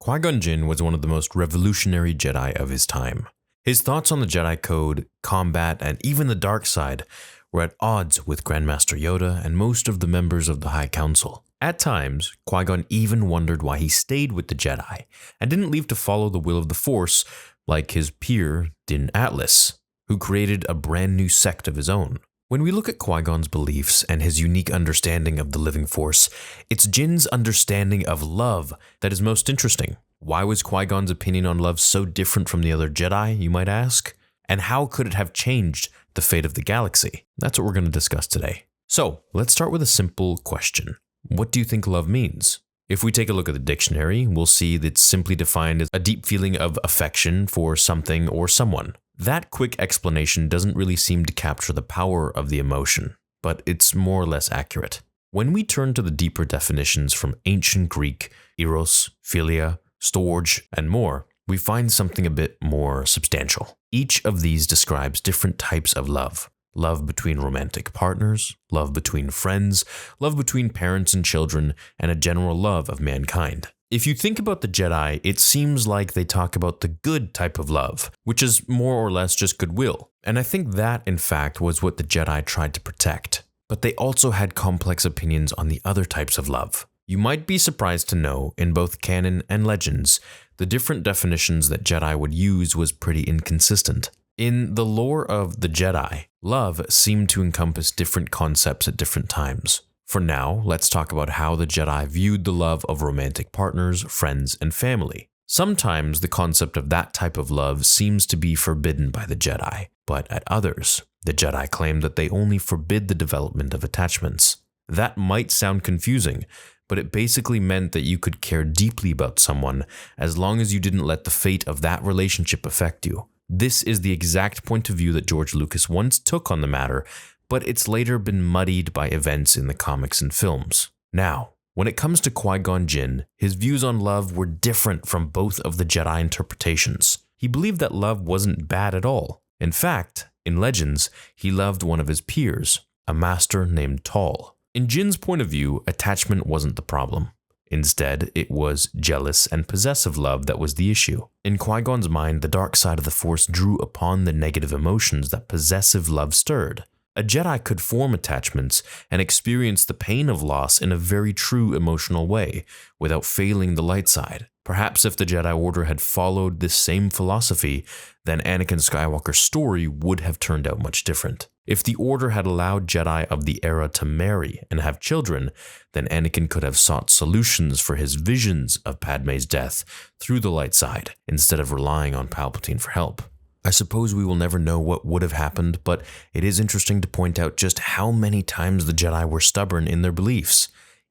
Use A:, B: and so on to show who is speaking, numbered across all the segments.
A: Qui-Gon Jinn was one of the most revolutionary Jedi of his time. His thoughts on the Jedi Code, combat, and even the dark side were at odds with Grandmaster Yoda and most of the members of the High Council. At times, Qui-Gon even wondered why he stayed with the Jedi and didn't leave to follow the will of the Force like his peer Din Atlas, who created a brand new sect of his own. When we look at Qui-Gon's beliefs and his unique understanding of the living Force, it's Jinn's understanding of love that is most interesting. Why was Qui-Gon's opinion on love so different from the other Jedi, you might ask? And how could it have changed the fate of the galaxy? That's what we're going to discuss today. So, let's start with a simple question. What do you think love means? If we take a look at the dictionary, we'll see that it's simply defined as a deep feeling of affection for something or someone. That quick explanation doesn't really seem to capture the power of the emotion, but it's more or less accurate. When we turn to the deeper definitions from ancient Greek, eros, philia, storge, and more, we find something a bit more substantial. Each of these describes different types of love. Love between romantic partners, love between friends, love between parents and children, and a general love of mankind. If you think about the Jedi, it seems like they talk about the good type of love, which is more or less just goodwill. And I think that, in fact, was what the Jedi tried to protect. But they also had complex opinions on the other types of love. You might be surprised to know, in both canon and legends, the different definitions that Jedi would use was pretty inconsistent. In the lore of the Jedi, love seemed to encompass different concepts at different times. For now, let's talk about how the Jedi viewed the love of romantic partners, friends, and family. Sometimes the concept of that type of love seems to be forbidden by the Jedi, but at others, the Jedi claim that they only forbid the development of attachments. That might sound confusing, but it basically meant that you could care deeply about someone as long as you didn't let the fate of that relationship affect you. This is the exact point of view that George Lucas once took on the matter, but it's later been muddied by events in the comics and films. Now, when it comes to Qui-Gon Jinn, his views on love were different from both of the Jedi interpretations. He believed that love wasn't bad at all. In fact, in Legends, he loved one of his peers, a master named Tal. In Jinn's point of view, attachment wasn't the problem. Instead, it was jealous and possessive love that was the issue. In Qui-Gon's mind, the dark side of the Force drew upon the negative emotions that possessive love stirred. A Jedi could form attachments and experience the pain of loss in a very true emotional way, without failing the light side. Perhaps if the Jedi Order had followed this same philosophy, then Anakin Skywalker's story would have turned out much different. If the Order had allowed Jedi of the era to marry and have children, then Anakin could have sought solutions for his visions of Padme's death through the light side, instead of relying on Palpatine for help. I suppose we will never know what would have happened, but it is interesting to point out just how many times the Jedi were stubborn in their beliefs,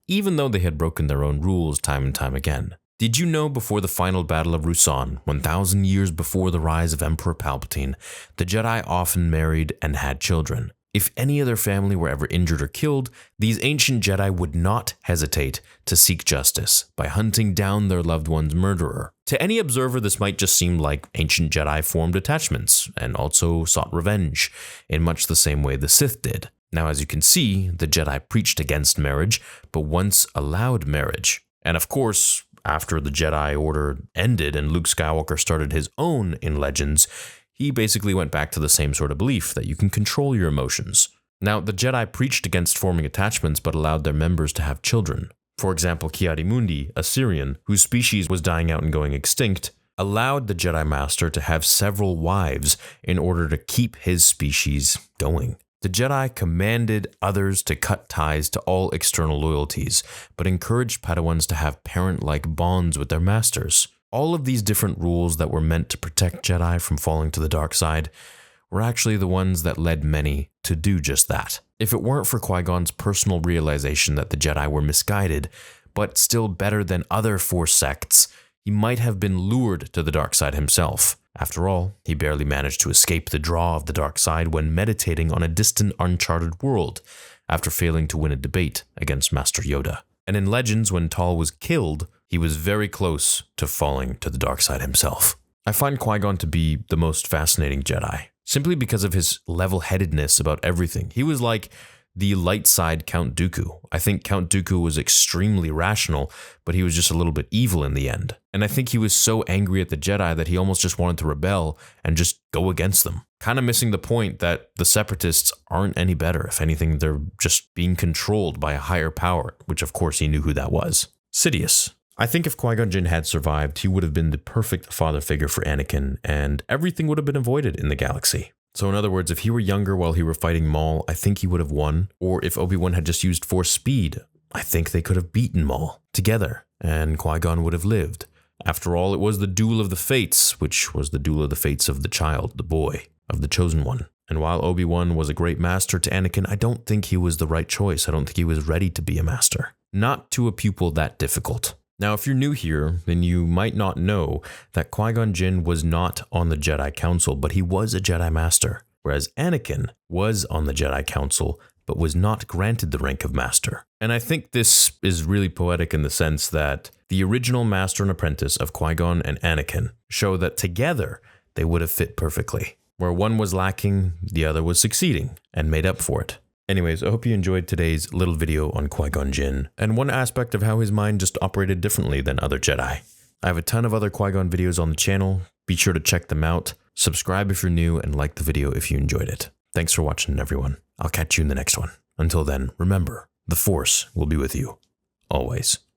A: even though they had broken their own rules time and time again. Did you know before the final battle of Ruusan, 1,000 years before the rise of Emperor Palpatine, the Jedi often married and had children? If any of their family were ever injured or killed, these ancient Jedi would not hesitate to seek justice by hunting down their loved one's murderer. To any observer, this might just seem like ancient Jedi formed attachments and also sought revenge, in much the same way the Sith did. Now, as you can see, the Jedi preached against marriage, but once allowed marriage. And of course, after the Jedi Order ended and Luke Skywalker started his own in Legends, he basically went back to the same sort of belief that you can control your emotions. Now, the Jedi preached against forming attachments but allowed their members to have children. For example, Ki-Adi-Mundi, a Syrian, whose species was dying out and going extinct, allowed the Jedi Master to have several wives in order to keep his species going. The Jedi commanded others to cut ties to all external loyalties, but encouraged Padawans to have parent-like bonds with their masters. All of these different rules that were meant to protect Jedi from falling to the dark side were actually the ones that led many to do just that. If it weren't for Qui-Gon's personal realization that the Jedi were misguided, but still better than other Force sects, he might have been lured to the dark side himself. After all, he barely managed to escape the draw of the dark side when meditating on a distant, uncharted world after failing to win a debate against Master Yoda. And in Legends, when Tal was killed, he was very close to falling to the dark side himself. I find Qui-Gon to be the most fascinating Jedi, simply because of his level-headedness about everything. He was like the light side Count Dooku. I think Count Dooku was extremely rational, but he was just a little bit evil in the end. And I think he was so angry at the Jedi that he almost just wanted to rebel and just go against them. Kind of missing the point that the Separatists aren't any better. If anything, they're just being controlled by a higher power, which of course he knew who that was. Sidious. I think if Qui-Gon Jinn had survived, he would have been the perfect father figure for Anakin, and everything would have been avoided in the galaxy. So in other words, if he were younger while he were fighting Maul, I think he would have won. Or if Obi-Wan had just used Force speed, I think they could have beaten Maul together, and Qui-Gon would have lived. After all, it was the duel of the fates, which was the duel of the fates of the child, the boy, of the chosen one. And while Obi-Wan was a great master to Anakin, I don't think he was the right choice. I don't think he was ready to be a master. Not to a pupil that difficult. Now, if you're new here, then you might not know that Qui-Gon Jinn was not on the Jedi Council, but he was a Jedi Master, whereas Anakin was on the Jedi Council, but was not granted the rank of Master. And I think this is really poetic in the sense that the original Master and Apprentice of Qui-Gon and Anakin show that together they would have fit perfectly. Where one was lacking, the other was succeeding and made up for it. Anyways, I hope you enjoyed today's little video on Qui-Gon Jinn, and one aspect of how his mind just operated differently than other Jedi. I have a ton of other Qui-Gon videos on the channel. Be sure to check them out. Subscribe if you're new, and like the video if you enjoyed it. Thanks for watching, everyone. I'll catch you in the next one. Until then, remember, the Force will be with you. Always.